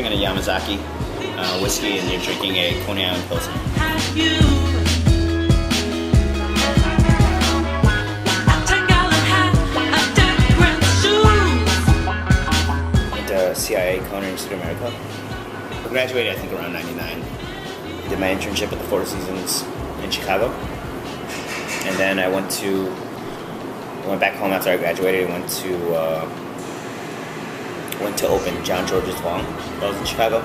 drinking a Yamazaki whiskey, and you're drinking a Coney Island Pilsner. CIA Culinary Institute of America. I graduated, I think, around 99. Did my internship at the Four Seasons in Chicago. And then I went back home after I graduated. Went to open John George's Long while I was in Chicago.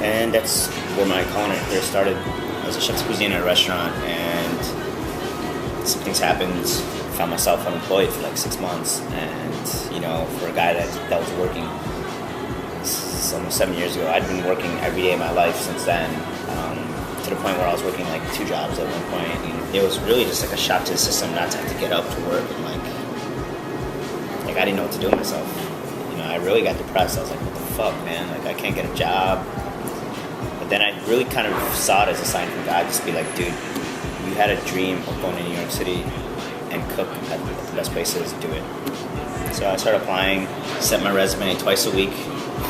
And that's where my culinary career started. I was a chef de cuisine at a restaurant, and some things happened. Found myself unemployed for like 6 months. And, you know, for a guy that was working almost 7 years ago, I'd been working every day of my life since then, to the point where I was working like 2 jobs at one point. And it was really just like a shock to the system not to have to get up to work, and like I didn't know what to do with myself. You know, I really got depressed. I was like, what the fuck, man? Like, I can't get a job. But then I really kind of saw it as a sign from God, just be like, dude, you had a dream of going to New York City and cook at the best places, do it. So I started applying, sent my resume twice a week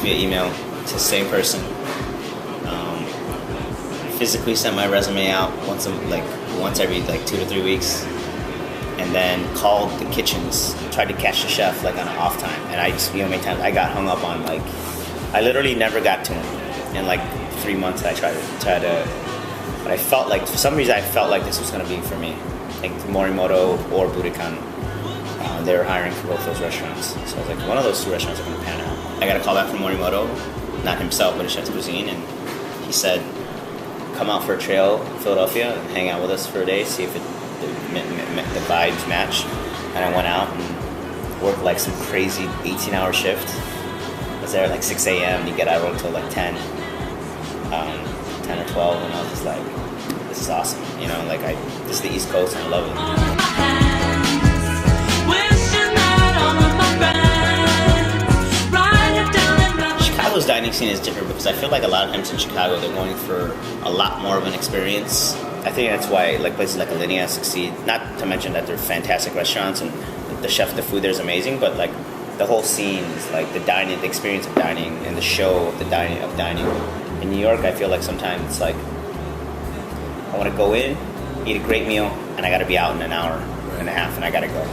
via email to the same person. Physically sent my resume out once every 2 to 3 weeks, and then called the kitchens, tried to catch the chef like on an off time. And I just, many times I got hung up on, like, I literally never got to him. In like 3 months I tried to, but I felt like, for some reason I felt like this was gonna be for me. Like Morimoto or Budokan. They were hiring for both those restaurants. So I was like, one of those 2 restaurants are going to pan out. I got a call back from Morimoto, not himself, but a chef de cuisine, and he said, come out for a trail in Philadelphia and hang out with us for a day, see if the vibes match. And I went out and worked like some crazy 18-hour shift. I was there at like 6 a.m. You get out until like 10 or 12, and I was just like, this is awesome. You know, like this is the East Coast, and I love it. Chicago's dining scene is different because I feel like a lot of times in Chicago they're going for a lot more of an experience. I think that's why like places like Alinea succeed. Not to mention that they're fantastic restaurants and the food there is amazing, but like the whole scene is like the experience of dining and the show of dining. In New York, I feel like sometimes it's like I want to go in, eat a great meal, and I got to be out in an hour and a half, and I got to go.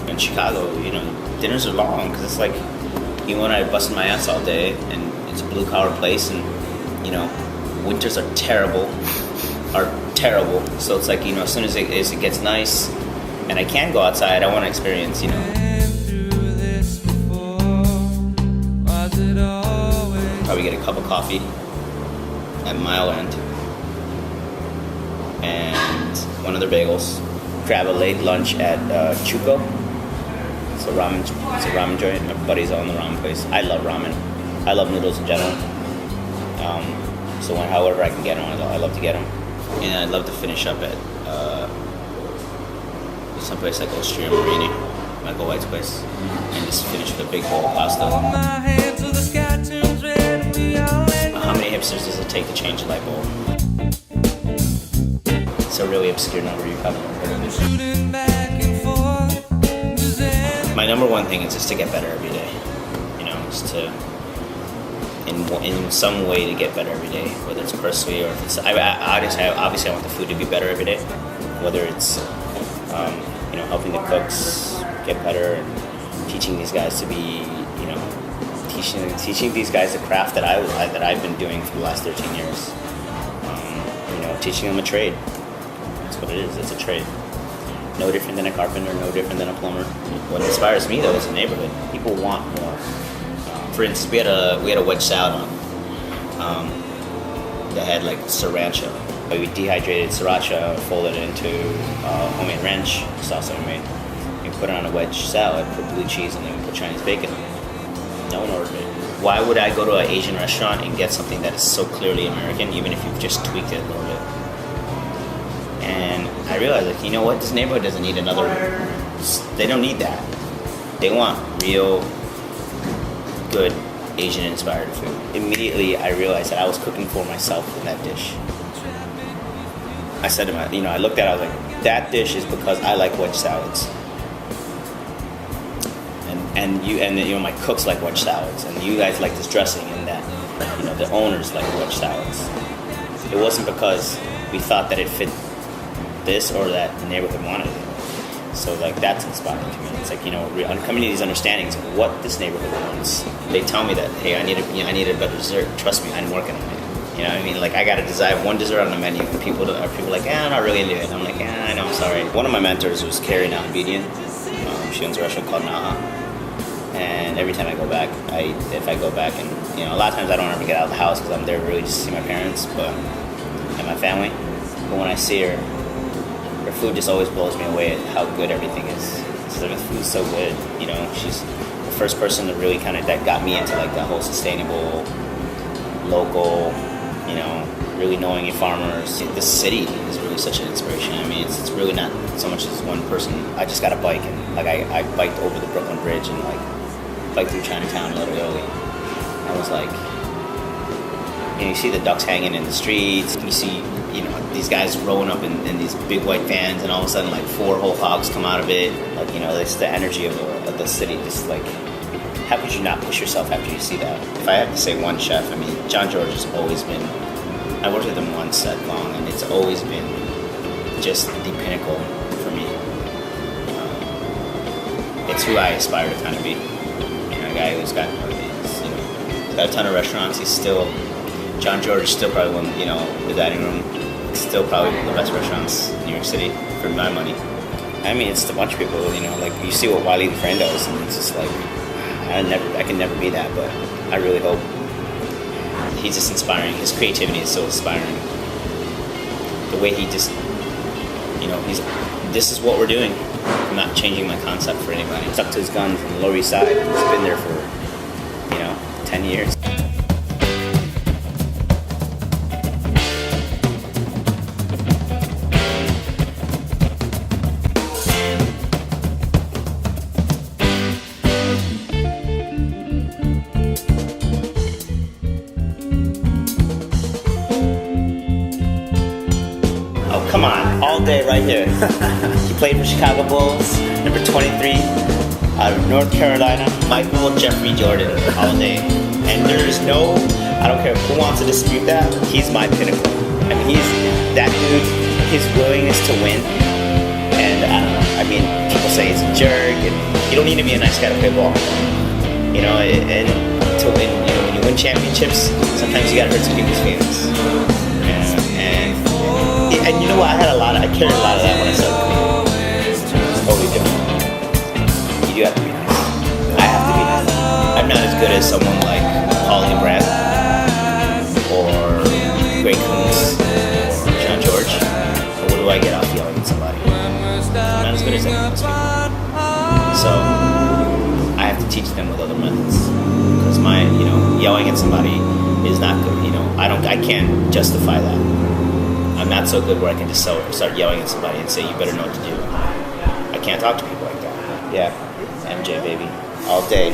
In Chicago, you know, dinners are long because it's like, even when I busted my ass all day, and it's a blue-collar place, and, you know, winters are terrible. So it's like, you know, as soon as it gets nice, and I can go outside, I want to experience, you know. Probably get a cup of coffee at Mile End, and one of their bagels. Grab a late lunch at Chuko. It's a ramen joint. My buddies own the ramen place. I love ramen. I love noodles in general. So however I can get them, I love to get them. And I'd love to finish up at someplace like Osteria Marini, Michael White's place, and just finish with a big bowl of pasta. How many hipsters does it take to change a light bulb? It's a really obscure number you haven't heard of. My number one thing is just to get better every day. You know, just to, in some way, to get better every day, whether it's personally or if it's. Obviously, I want the food to be better every day. Whether it's, you know, helping the cooks get better and teaching these guys to be, you know, teaching these guys the craft that I've been doing for the last 13 years. You know, teaching them a trade. That's what it is. It's a trade. No different than a carpenter, no different than a plumber. What inspires me, though, is the neighborhood. People want more. For instance, we had a wedge salad on that had like sriracha. We dehydrated sriracha, folded it into homemade ranch sauce that we made. We put it on a wedge salad, put blue cheese, and then we put Chinese bacon on it. No one ordered it. Why would I go to an Asian restaurant and get something that is so clearly American, even if you've just tweaked it a little bit? And I realized, like, you know what? This neighborhood doesn't need another. They don't need that. They want real, good Asian-inspired food. Immediately, I realized that I was cooking for myself with that dish. I said to my, you know, I looked at it, I was like, that dish is because I like wedge salads. And you know, my cooks like wedge salads, and you guys like this dressing and that. the owners like wedge salads. It wasn't because we thought that it fit this or that the neighborhood wanted it. So like that's inspiring to me. It's like coming to these understandings of what this neighborhood wants. They tell me that hey, I need a better dessert. Trust me, I'm working on it. You know what I mean? Like I got to design one dessert on the menu, and people are like, I'm not really into it. I'm like, I know, I'm sorry. One of my mentors was Carrie now Imbibe. She owns a restaurant called Naha. And every time I go back, if I go back and a lot of times I don't ever get out of the house because I'm there really just to see my parents, and my family. But when I see her food just always blows me away at how good everything is. The food's so good. She's the first person to really that got me into like that whole sustainable, local, really knowing your farmers. The city is really such an inspiration. I mean, it's really not so much as one person. I just got a bike and like I biked over the Brooklyn Bridge and like biked through Chinatown a little early. I was like, you see the ducks hanging in the streets. You see, these guys rolling up in these big white vans, and all of a sudden, like 4 whole hogs come out of it. Like, it's the energy of the city. Just like, how could you not push yourself after you see that? If I have to say one chef, I mean, John George has always been. I worked with him once at Long, and it's always been just the pinnacle for me. It's who I aspire to kind of be. A guy who's got, he's got a ton of restaurants. He's still. John George is still probably one, the dining room, still probably one of the best restaurants in New York City for my money. I mean, it's a bunch of people, like you see what Wiley the Friend does, and it's just like, I can never be that, but I really hope. He's just inspiring. His creativity is so inspiring. The way he just, this is what we're doing. I'm not changing my concept for anybody. He stuck to his guns on the Lower East Side. He's been there for, 10 years. Come on, all day right here. He played for Chicago Bulls, number 23, out of North Carolina, Michael Jeffrey Jordan, all day. And there's I don't care who wants to dispute that, he's my pinnacle. I mean, he's that dude, his willingness to win. And I don't know, I mean, people say he's a jerk, and you don't need to be a nice guy to play ball. And to win, when you win championships, sometimes you gotta hurt some people's feelings. And you know what? I carried a lot of that when I started competing. Totally different. You do have to be nice. I have to be nice. I'm not as good as someone like Paulie Brand or Greg Coons or John George. But what do I get off yelling at somebody? I'm not as good as anyone else. So I have to teach them with other methods. Because my, yelling at somebody is not good. I can't justify that. I'm not so good where I can just start yelling at somebody and say, you better know what to do. I can't talk to people like that. Yeah, MJ, baby. All day.